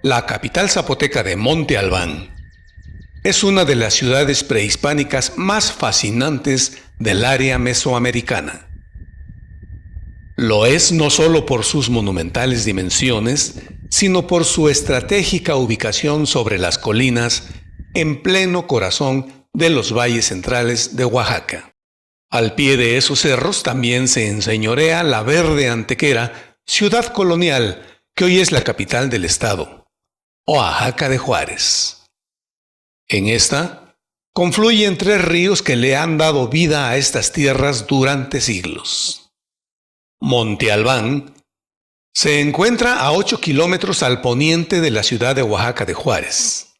La capital zapoteca de Monte Albán es una de las ciudades prehispánicas más fascinantes del área mesoamericana. Lo es no solo por sus monumentales dimensiones, sino por su estratégica ubicación sobre las colinas en pleno corazón de los valles centrales de Oaxaca. Al pie de esos cerros también se enseñorea la verde Antequera, ciudad colonial que hoy es la capital del estado, Oaxaca de Juárez. En esta confluyen tres ríos que le han dado vida a estas tierras durante siglos. Monte Albán se encuentra a 8 kilómetros al poniente de la ciudad de Oaxaca de Juárez.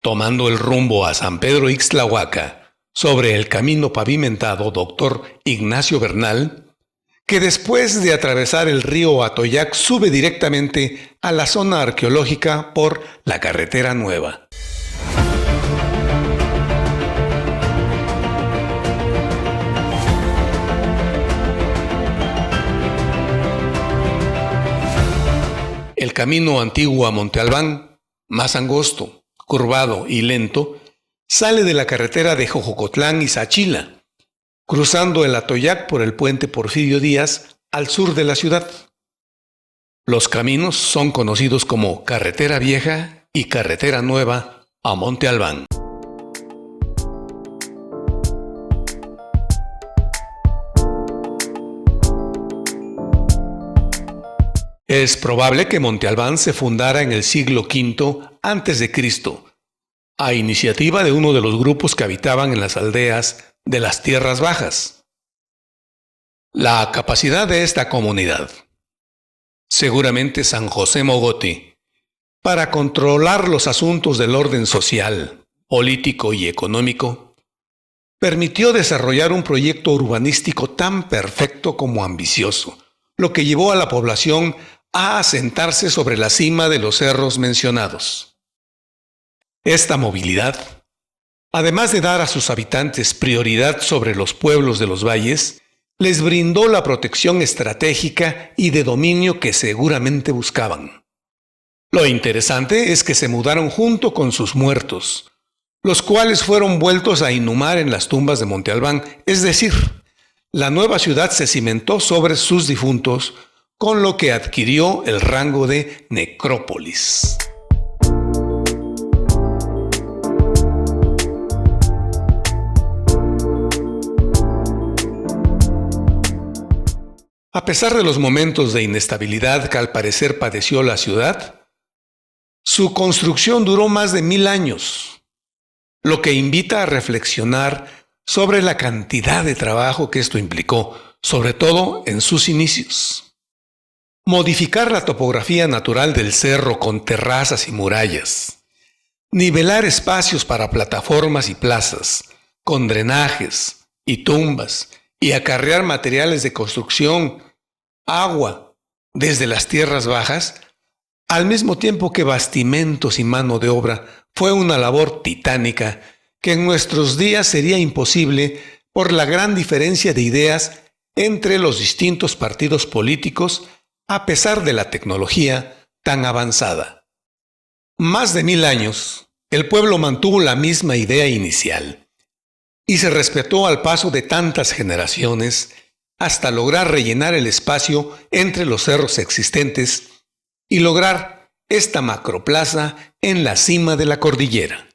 Tomando el rumbo a San Pedro Ixtlahuaca, sobre el camino pavimentado Dr. Ignacio Bernal, que después de atravesar el río Atoyac sube directamente a la zona arqueológica por la Carretera Nueva. El camino antiguo a Monte Albán, más angosto, curvado y lento, sale de la carretera de Jojocotlán y Sachila, cruzando el Atoyac por el puente Porfirio Díaz al sur de la ciudad. Los caminos son conocidos como Carretera Vieja y Carretera Nueva a Monte Albán. Es probable que Monte Albán se fundara en el siglo V a.C., a iniciativa de uno de los grupos que habitaban en las aldeas de las tierras bajas. La capacidad de esta comunidad, seguramente San José Mogote, para controlar los asuntos del orden social, político y económico, permitió desarrollar un proyecto urbanístico tan perfecto como ambicioso, lo que llevó a la población a asentarse sobre la cima de los cerros mencionados. Esta movilidad, además de dar a sus habitantes prioridad sobre los pueblos de los valles, les brindó la protección estratégica y de dominio que seguramente buscaban. Lo interesante es que se mudaron junto con sus muertos, los cuales fueron vueltos a inhumar en las tumbas de Monte Albán, es decir, la nueva ciudad se cimentó sobre sus difuntos, con lo que adquirió el rango de necrópolis. A pesar de los momentos de inestabilidad que al parecer padeció la ciudad, su construcción duró más de 1000 años, lo que invita a reflexionar sobre la cantidad de trabajo que esto implicó, sobre todo en sus inicios. Modificar la topografía natural del cerro con terrazas y murallas, nivelar espacios para plataformas y plazas, con drenajes y tumbas, y acarrear materiales de construcción, agua, desde las tierras bajas, al mismo tiempo que bastimentos y mano de obra, fue una labor titánica que en nuestros días sería imposible por la gran diferencia de ideas entre los distintos partidos políticos a pesar de la tecnología tan avanzada. Más de 1000 años, el pueblo mantuvo la misma idea inicial y se respetó al paso de tantas generaciones hasta lograr rellenar el espacio entre los cerros existentes y lograr esta macroplaza en la cima de la cordillera.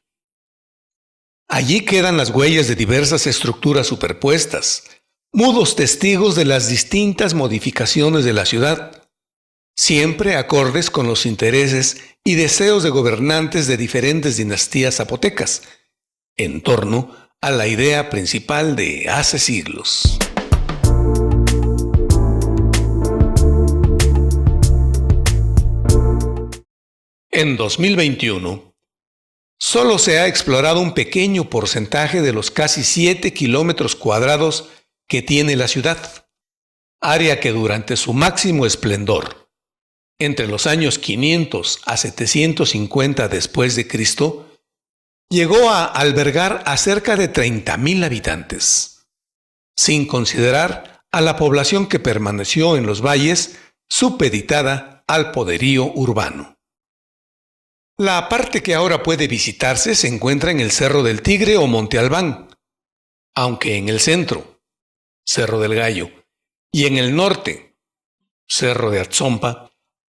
Allí quedan las huellas de diversas estructuras superpuestas, mudos testigos de las distintas modificaciones de la ciudad, siempre acordes con los intereses y deseos de gobernantes de diferentes dinastías zapotecas, en torno a la idea principal de hace siglos. En 2021, solo se ha explorado un pequeño porcentaje de los casi 7 kilómetros cuadrados que tiene la ciudad, área que durante su máximo esplendor, entre los años 500 a 750 después de Cristo, llegó a albergar a cerca de 30,000 habitantes, sin considerar a la población que permaneció en los valles supeditada al poderío urbano. La parte que ahora puede visitarse se encuentra en el Cerro del Tigre o Monte Albán, aunque en el centro, Cerro del Gallo, y en el norte, Cerro de Atzompa,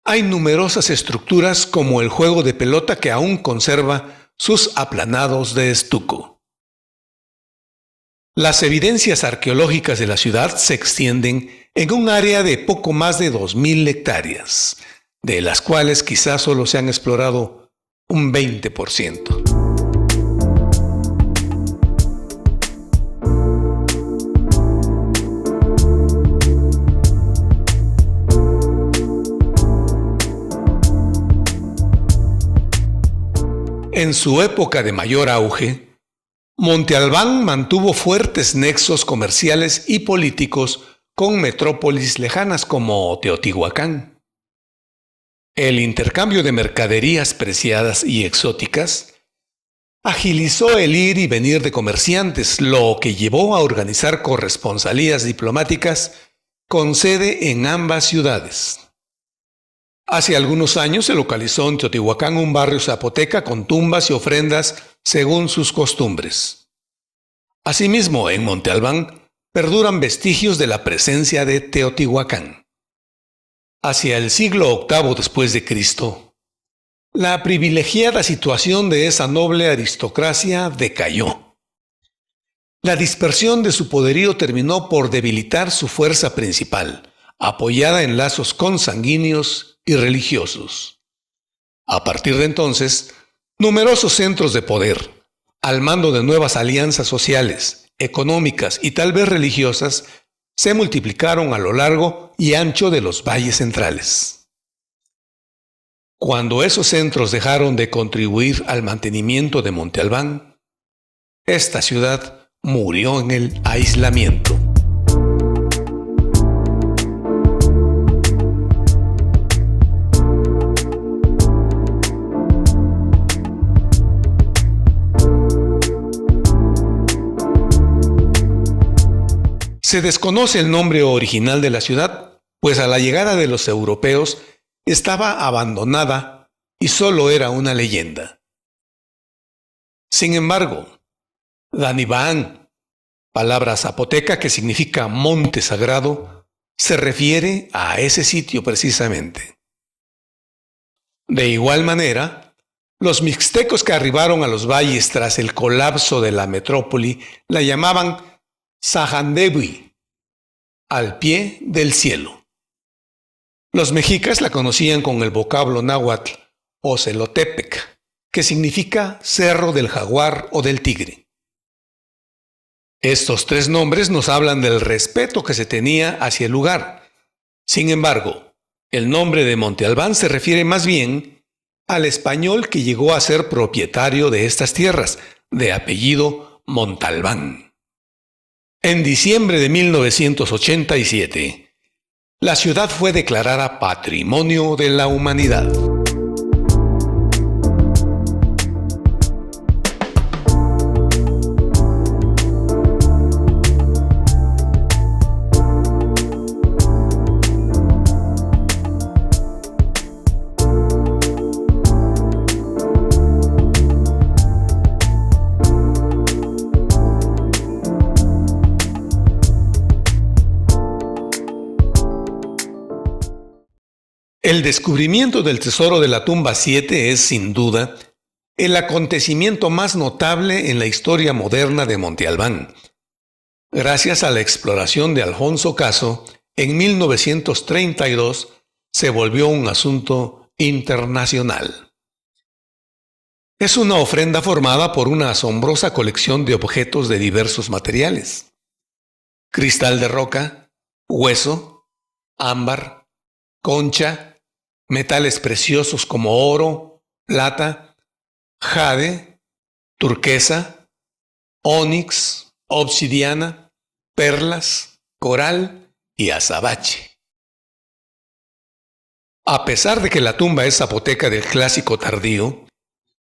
hay numerosas estructuras como el juego de pelota que aún conserva sus aplanados de estuco. Las evidencias arqueológicas de la ciudad se extienden en un área de poco más de 2.000 hectáreas, de las cuales quizás solo se han explorado un 20%. En su época de mayor auge, Monte Albán mantuvo fuertes nexos comerciales y políticos con metrópolis lejanas como Teotihuacán. El intercambio de mercaderías preciadas y exóticas agilizó el ir y venir de comerciantes, lo que llevó a organizar corresponsalías diplomáticas con sede en ambas ciudades. Hace algunos años se localizó en Teotihuacán un barrio zapoteca con tumbas y ofrendas según sus costumbres. Asimismo, en Monte Albán perduran vestigios de la presencia de Teotihuacán. Hacia el siglo VIII después de Cristo, la privilegiada situación de esa noble aristocracia decayó. La dispersión de su poderío terminó por debilitar su fuerza principal, apoyada en lazos consanguíneos y religiosos. A partir de entonces, numerosos centros de poder, al mando de nuevas alianzas sociales, económicas y tal vez religiosas, se multiplicaron a lo largo y ancho de los valles centrales. Cuando esos centros dejaron de contribuir al mantenimiento de Monte Albán, esta ciudad murió en el aislamiento. Se desconoce el nombre original de la ciudad, pues a la llegada de los europeos estaba abandonada y solo era una leyenda. Sin embargo, Danibán, palabra zapoteca que significa monte sagrado, se refiere a ese sitio precisamente. De igual manera, los mixtecos que arribaron a los valles tras el colapso de la metrópoli la llamaban Sajandewi, al pie del cielo. Los mexicas la conocían con el vocablo náhuatl Ocelotepec, que significa Cerro del Jaguar o del Tigre. Estos tres nombres nos hablan del respeto que se tenía hacia el lugar. Sin embargo, el nombre de Monte Albán se refiere más bien al español que llegó a ser propietario de estas tierras, de apellido Montalbán. En diciembre de 1987, la ciudad fue declarada Patrimonio de la Humanidad. El descubrimiento del tesoro de la tumba 7 es, sin duda, el acontecimiento más notable en la historia moderna de Monte Albán. Gracias a la exploración de Alfonso Caso, en 1932 se volvió un asunto internacional. Es una ofrenda formada por una asombrosa colección de objetos de diversos materiales: cristal de roca, hueso, ámbar, concha, metales preciosos como oro, plata, jade, turquesa, ónix, obsidiana, perlas, coral y azabache. A pesar de que la tumba es zapoteca del clásico tardío,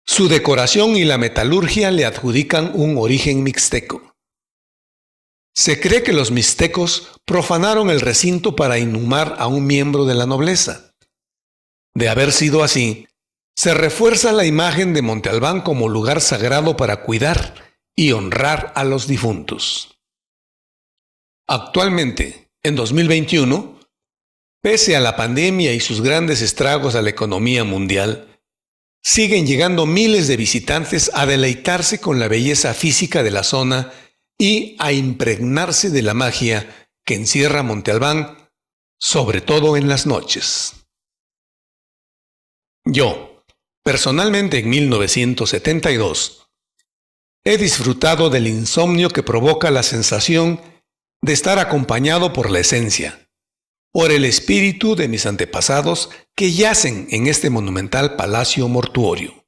su decoración y la metalurgia le adjudican un origen mixteco. Se cree que los mixtecos profanaron el recinto para inhumar a un miembro de la nobleza. De haber sido así, Se refuerza la imagen de Monte Albán como lugar sagrado para cuidar y honrar a los difuntos. Actualmente, en 2021, pese a la pandemia y sus grandes estragos a la economía mundial, siguen llegando miles de visitantes a deleitarse con la belleza física de la zona y a impregnarse de la magia que encierra Monte Albán, sobre todo en las noches. Yo, personalmente en 1972, he disfrutado del insomnio que provoca la sensación de estar acompañado por la esencia, por el espíritu de mis antepasados que yacen en este monumental palacio mortuorio.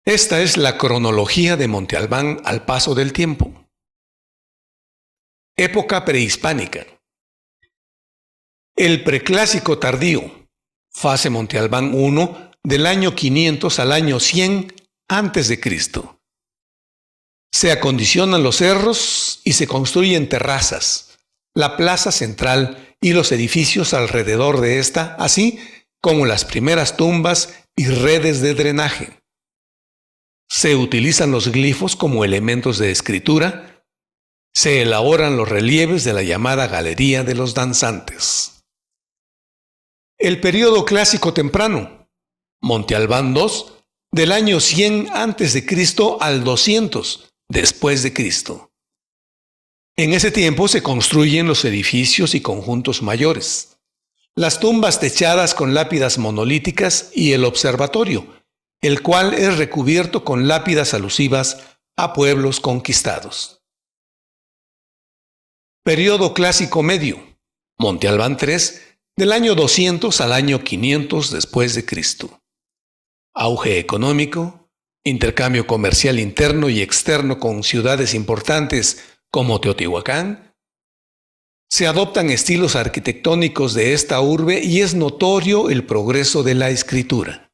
Esta es la cronología de Monte Albán al paso del tiempo. Época prehispánica. El preclásico tardío, fase Monte Albán I, del año 500 al año 100 a.C. Se acondicionan los cerros y se construyen terrazas, la plaza central y los edificios alrededor de esta, así como las primeras tumbas y redes de drenaje. Se utilizan los glifos como elementos de escritura. Se elaboran los relieves de la llamada Galería de los Danzantes. El período clásico temprano, Monte Albán II, del año 100 a.C. al 200 después de Cristo. En ese tiempo se construyen los edificios y conjuntos mayores, las tumbas techadas con lápidas monolíticas y el observatorio, el cual es recubierto con lápidas alusivas a pueblos conquistados. Período clásico medio, Monte Albán III, del año 200 al año 500 después de Cristo. Auge económico, intercambio comercial interno y externo con ciudades importantes como Teotihuacán. Se adoptan estilos arquitectónicos de esta urbe y es notorio el progreso de la escritura.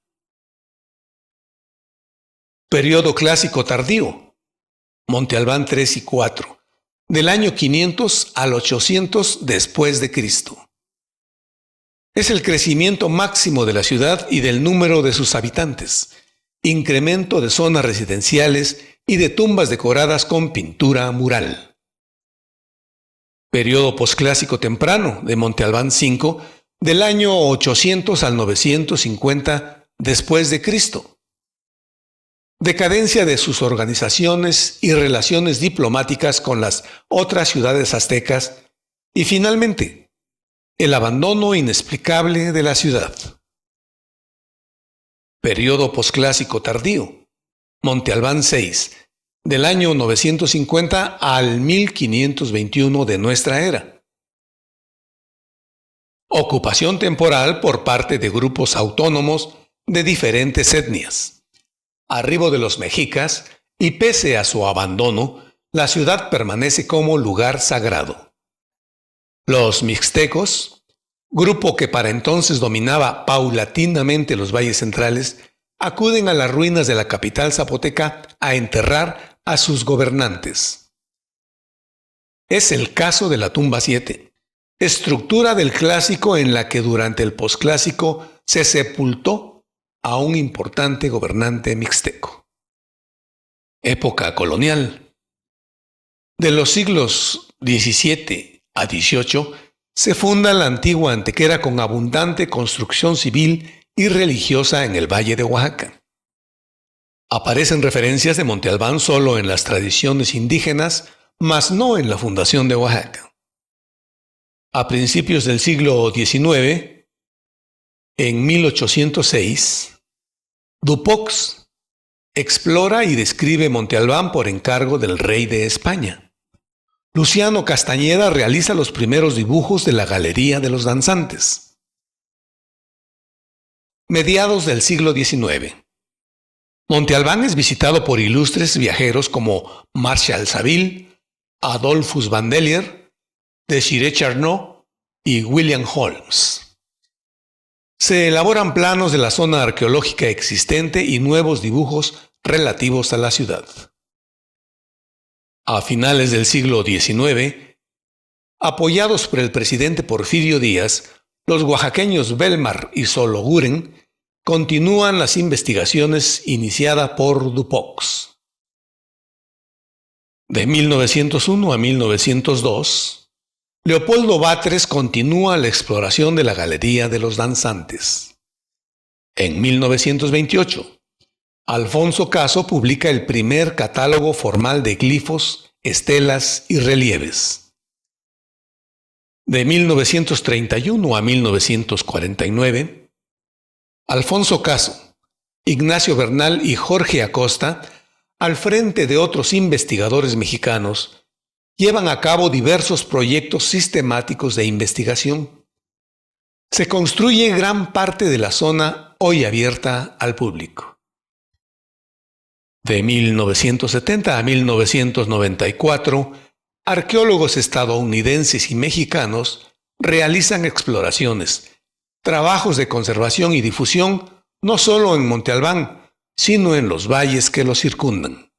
Período clásico tardío, Monte Albán III y IV, del año 500 al 800 después de Cristo. Es el crecimiento máximo de la ciudad y del número de sus habitantes, incremento de zonas residenciales y de tumbas decoradas con pintura mural. Período posclásico temprano de Monte Albán V, del año 800 al 950 después de Cristo. Decadencia de sus organizaciones y relaciones diplomáticas con las otras ciudades aztecas y finalmente, el abandono inexplicable de la ciudad. Período posclásico tardío, Monte Albán VI, del año 950 al 1521 de nuestra era. Ocupación temporal por parte de grupos autónomos de diferentes etnias. Arribo de los mexicas, y pese a su abandono, la ciudad permanece como lugar sagrado. Los mixtecos, grupo que para entonces dominaba paulatinamente los valles centrales, acuden a las ruinas de la capital zapoteca a enterrar a sus gobernantes. Es el caso de la tumba 7, estructura del clásico en la que durante el posclásico se sepultó a un importante gobernante mixteco. Época colonial. De los siglos XVII a XVIII se funda la antigua Antequera con abundante construcción civil y religiosa en el Valle de Oaxaca. Aparecen referencias de Monte Albán solo en las tradiciones indígenas, mas no en la fundación de Oaxaca. A principios del siglo XIX, en 1806, Dupox explora y describe Monte Albán por encargo del rey de España. Luciano Castañeda realiza los primeros dibujos de la Galería de los Danzantes. Mediados del siglo XIX. Monte Albán es visitado por ilustres viajeros como Marshall Saville, Adolphus Bandelier, Desiré Charnot, y William Holmes. Se elaboran planos de la zona arqueológica existente y nuevos dibujos relativos a la ciudad. A finales del siglo XIX, apoyados por el presidente Porfirio Díaz, los oaxaqueños Belmar y Sologuren continúan las investigaciones iniciadas por Dupox. De 1901 a 1902, Leopoldo Batres continúa la exploración de la Galería de los Danzantes. En 1928, Alfonso Caso publica el primer catálogo formal de glifos, estelas y relieves. De 1931 a 1949, Alfonso Caso, Ignacio Bernal y Jorge Acosta, al frente de otros investigadores mexicanos, llevan a cabo diversos proyectos sistemáticos de investigación. Se construye gran parte de la zona hoy abierta al público. De 1970 a 1994, arqueólogos estadounidenses y mexicanos realizan exploraciones, trabajos de conservación y difusión no solo en Monte Albán, sino en los valles que lo circundan.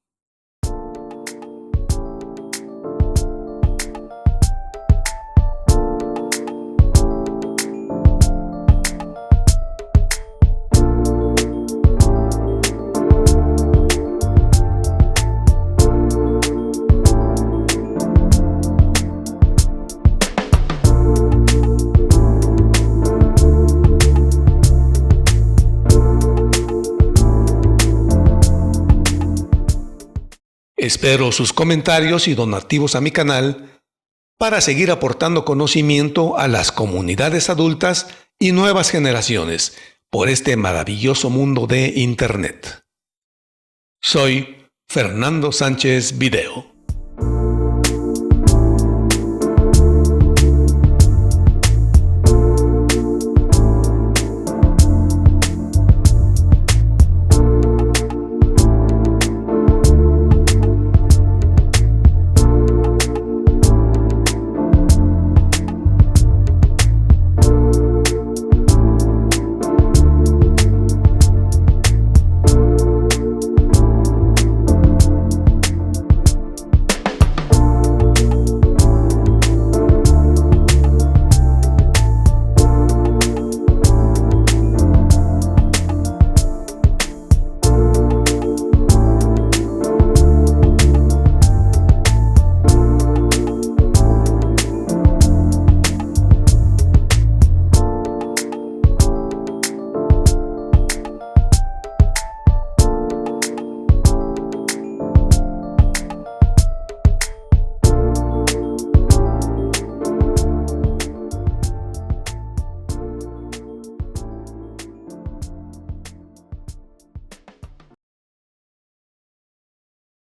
Espero sus comentarios y donativos a mi canal para seguir aportando conocimiento a las comunidades adultas y nuevas generaciones por este maravilloso mundo de Internet. Soy Fernando Sánchez Video.